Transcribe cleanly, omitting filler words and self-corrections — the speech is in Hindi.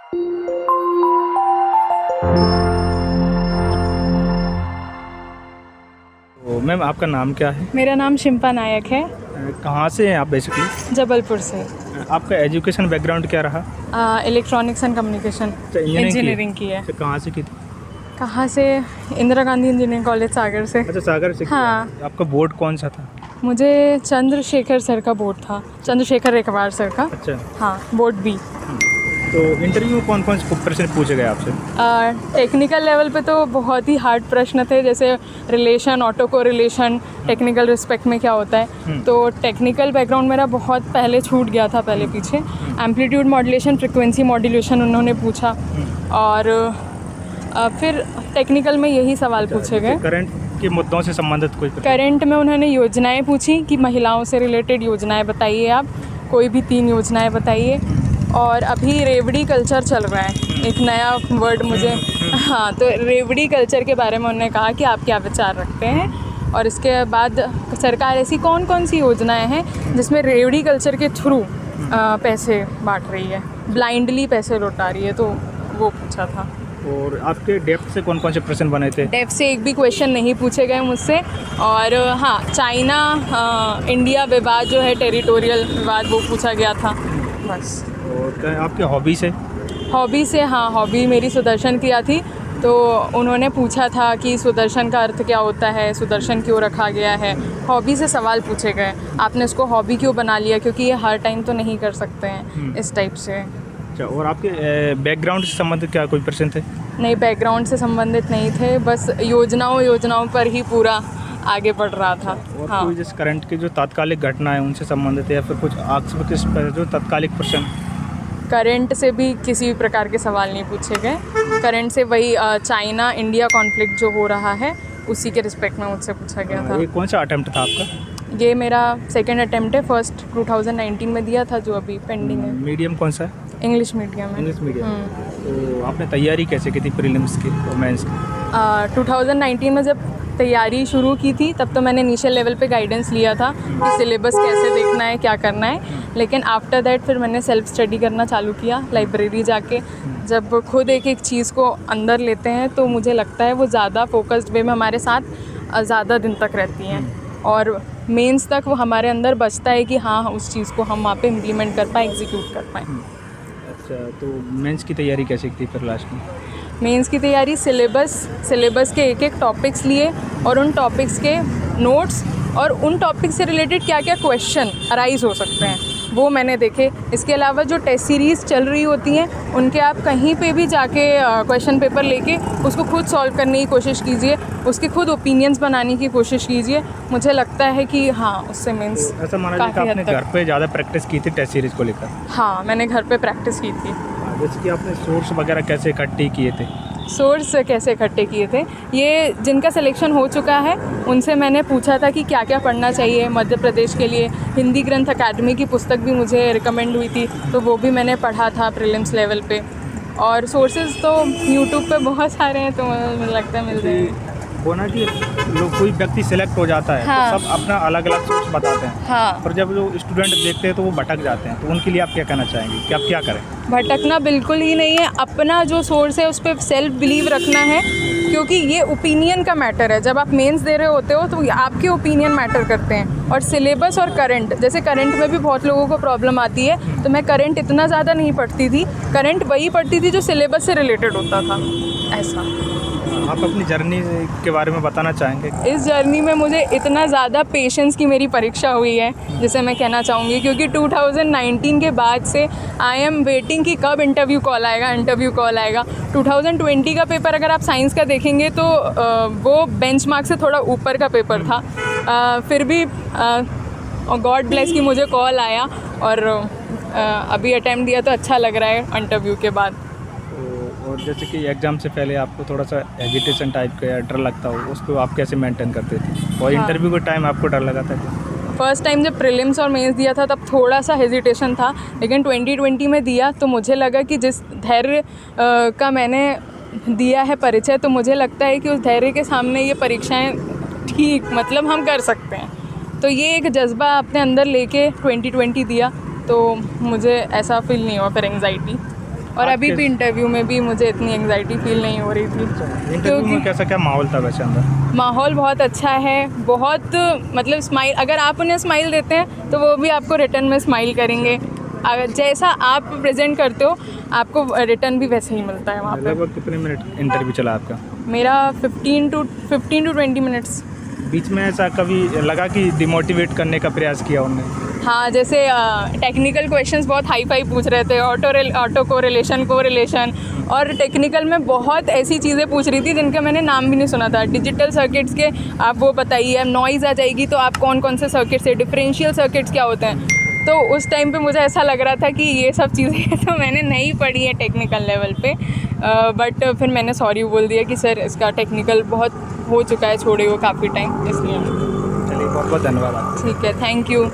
तो मैम आपका नाम क्या है? मेरा नाम शिम्पा नायक है। कहाँ से हैं आप बेसिकली? जबलपुर से। आपका एजुकेशन बैकग्राउंड क्या रहा? इलेक्ट्रॉनिक्स एंड कम्युनिकेशन इंजीनियरिंग की है। कहाँ से की थी? कहाँ से? इंदिरा गांधी इंजीनियरिंग कॉलेज सागर से। अच्छा, सागर से। हाँ। आपका बोर्ड कौन सा था? मुझे चंद्रशेखर सर का बोर्ड था, चंद्रशेखर रेखवार सर का। अच्छा। हाँ, बोर्ड बी। तो इंटरव्यू में कौन कौन से प्रश्न पूछे गए आपसे? टेक्निकल लेवल पे तो बहुत ही हार्ड प्रश्न थे, जैसे रिलेशन, ऑटो को रिलेशन, टेक्निकल रिस्पेक्ट में क्या होता है। तो टेक्निकल बैकग्राउंड मेरा बहुत पहले छूट गया था, पहले पीछे। एम्पलीट्यूड मॉड्यूलेशन, फ्रिक्वेंसी मॉड्यूलेशन उन्होंने पूछा। और फिर टेक्निकल में यही सवाल पूछे गए। करंट के मुद्दों से संबंधित कोई? करंट में उन्होंने योजनाएं पूछी कि महिलाओं से रिलेटेड योजनाएं बताइए, आप कोई भी 3 योजनाएं बताइए। और अभी रेवड़ी कल्चर चल रहा है, एक नया वर्ड मुझे। हाँ, तो रेवड़ी कल्चर के बारे में उन्होंने कहा कि आप क्या विचार रखते हैं। और इसके बाद सरकार ऐसी कौन कौन सी योजनाएं हैं जिसमें रेवड़ी कल्चर के थ्रू पैसे बांट रही है, ब्लाइंडली पैसे लौटा रही है, तो वो पूछा था। और आपके डेप्थ से कौन कौन से प्रश्न बने थे? डेप्थ से एक भी क्वेश्चन नहीं पूछे गए मुझसे। और हाँ, चाइना इंडिया विवाद जो है, टेरिटोरियल विवाद, वो पूछा गया था, बस। और क्या आपकी हॉबी से? हॉबी से, हाँ, हॉबी मेरी सुदर्शन क्रिया थी। तो उन्होंने पूछा था कि सुदर्शन का अर्थ क्या होता है, सुदर्शन क्यों रखा गया है। हॉबी से सवाल पूछे गए, आपने इसको हॉबी क्यों बना लिया, क्योंकि ये हर टाइम तो नहीं कर सकते हैं, इस टाइप से। अच्छा, और आपके बैकग्राउंड से संबंधित क्या कोई प्रश्न थे? नहीं, बैकग्राउंड से संबंधित नहीं थे, बस योजनाओं पर ही पूरा आगे बढ़ रहा था। और हाँ। कोई जैसे करंट की जो तात्कालिक घटना है उनसे संबंधित है, या फिर कुछ आपसे किस जो तात्कालिक प्रश्न? करंट से भी किसी भी प्रकार के सवाल नहीं पूछे गए। करंट से वही चाइना इंडिया कॉन्फ्लिक्ट जो हो रहा है, उसी के रिस्पेक्ट में मुझसे पूछा गया था। ये कौन सा अटेम्प्ट था आपका? ये मेरा सेकंड अटेम्प्ट है, फर्स्ट 2019 में दिया था, जो अभी पेंडिंग है। मीडियम कौन सा है? इंग्लिश मीडियम है। English medium. तो आपने तैयारी कैसे की थी प्रीलिम्स की और मेंस की? 2019 में जब तैयारी शुरू की थी, तब तो मैंने इनिशियल लेवल पे गाइडेंस लिया था कि सिलेबस कैसे देखना है, क्या करना है। लेकिन आफ्टर दैट फिर मैंने सेल्फ स्टडी करना चालू किया, लाइब्रेरी जाके। जब खुद एक एक चीज़ को अंदर लेते हैं तो मुझे लगता है वो ज़्यादा फोकस्ड वे में हमारे साथ ज़्यादा दिन तक रहती हैं, और मेंस तक वो हमारे अंदर बचता है कि हाँ, उस चीज़ को हम वहाँ पे इम्प्लीमेंट कर पाएँ, एग्जीक्यूट कर पाएँ। अच्छा, तो मेंस की तैयारी कैसे की थी फिर लास्ट में? मेंस की तैयारी सिलेबस के एक एक टॉपिक्स लिए, और उन टॉपिक्स के नोट्स, और उन टॉपिक से रिलेटेड क्या क्या क्वेश्चन अराइज हो सकते हैं, वो मैंने देखे। इसके अलावा जो टेस्ट सीरीज़ चल रही होती हैं, उनके आप कहीं पे भी जाके क्वेश्चन पेपर लेके उसको खुद सॉल्व करने की कोशिश कीजिए, उसके खुद ओपिनियंस बनाने की कोशिश कीजिए। मुझे लगता है कि हाँ, उससे मीन्स तो ऐसा माना जाए कि आपने घर पे ज़्यादा प्रैक्टिस की थी टेस्ट सीरीज़ को लेकर? हाँ, मैंने घर पे प्रैक्टिस की थी। जैसे कि आपने सोर्स वगैरह कैसे इकट्ठे किए थे? सोर्स कैसे इकट्ठे किए थे, ये जिनका सिलेक्शन हो चुका है उनसे मैंने पूछा था कि क्या क्या पढ़ना चाहिए मध्य प्रदेश के लिए। हिंदी ग्रंथ अकादमी की पुस्तक भी मुझे रिकमेंड हुई थी, तो वो भी मैंने पढ़ा था प्रीलिम्स लेवल पे। और सोर्सेज तो यूट्यूब पे बहुत सारे हैं, तो मुझे लगता है मिल जाएंगे। वो ना कि लोग कोई व्यक्ति सिलेक्ट हो जाता है, हाँ। तो सब अपना अलग अलग सोर्स बताते हैं। हाँ। और जब जो स्टूडेंट देखते हैं तो वो भटक जाते हैं, तो उनके लिए आप क्या कहना चाहेंगे कि आप क्या करें? भटकना बिल्कुल ही नहीं है, अपना जो सोर्स है उस पर सेल्फ बिलीव रखना है, क्योंकि ये ओपिनियन का मैटर है। जब आप मेंस दे रहे होते हो तो आपके ओपिनियन मैटर करते हैं। और सिलेबस और करंट, जैसे करंट में भी बहुत लोगों को प्रॉब्लम आती है, तो मैं करंट इतना ज़्यादा नहीं पढ़ती थी, करंट वही पढ़ती थी जो सिलेबस से रिलेटेड होता था, ऐसा। आप अपनी जर्नी के बारे में बताना चाहेंगे? इस जर्नी में मुझे इतना ज़्यादा पेशेंस की मेरी परीक्षा हुई है, जिसे मैं कहना चाहूँगी, क्योंकि 2019 के बाद से आई एम वेटिंग कि कब इंटरव्यू कॉल आएगा। 2020 का पेपर अगर आप साइंस का देखेंगे तो वो बेंचमार्क से थोड़ा ऊपर का पेपर था। फिर भी गॉड ब्लेस कि मुझे कॉल आया, और अभी अटेम्प्ट दिया तो अच्छा लग रहा है इंटरव्यू के बाद। और जैसे कि एग्ज़ाम से पहले आपको थोड़ा सा हेजिटेशन टाइप का या डर लगता हो, उसको आप कैसे मेंटेन करते थे? और इंटरव्यू के टाइम आपको डर लगा था क्या? फर्स्ट टाइम जब प्रीलिम्स और मेंस दिया था तब थोड़ा सा हेजिटेशन था, लेकिन 2020 में दिया तो मुझे लगा कि जिस धैर्य का मैंने दिया है परिचय, तो मुझे लगता है कि उस धैर्य के सामने ये परीक्षाएं ठीक, मतलब हम कर सकते हैं। तो ये एक जज्बा अपने अंदर लेके 2020 दिया, तो मुझे ऐसा फील नहीं हुआ फिर एंग्जाइटी। और आज अभी के- भी इंटरव्यू में भी मुझे इतनी एंग्जाइटी फील नहीं हो रही थी। इंटरव्यू में क्योंकि कैसा क्या माहौल था वैसे अंदर? माहौल बहुत अच्छा है, बहुत मतलब स्माइल, अगर आप उन्हें स्माइल देते हैं तो वो भी आपको रिटर्न में स्माइल करेंगे। अगर जैसा आप प्रेजेंट करते हो आपको रिटर्न भी वैसे ही मिलता है वहाँ पे। लगभग कितने मिनट इंटरव्यू चला आपका? मेरा 15 टू 20 मिनट्स। बीच में ऐसा कभी लगा कि डिमोटिवेट करने का प्रयास किया उन्होंने? हाँ, जैसे टेक्निकल क्वेश्चंस बहुत हाई फाई पूछ रहे थे, ऑटो कोरिलेशन, और टेक्निकल में बहुत ऐसी चीज़ें पूछ रही थी जिनके मैंने नाम भी नहीं सुना था। डिजिटल सर्किट्स के आप वो बताइए, नॉइज़ आ जाएगी तो आप कौन कौन से सर्किट्स है, डिफरेंशियल सर्किट्स क्या होते हैं। तो उस टाइम पे मुझे ऐसा लग रहा था कि ये सब चीज़ें तो मैंने नहीं पढ़ी है टेक्निकल लेवल पे, बट फिर मैंने सॉरी बोल दिया कि सर इसका टेक्निकल बहुत हो चुका है, छोड़े हुए काफ़ी टाइम, इसलिए। चलिए बहुत बहुत धन्यवाद आपका। ठीक है, थैंक यू।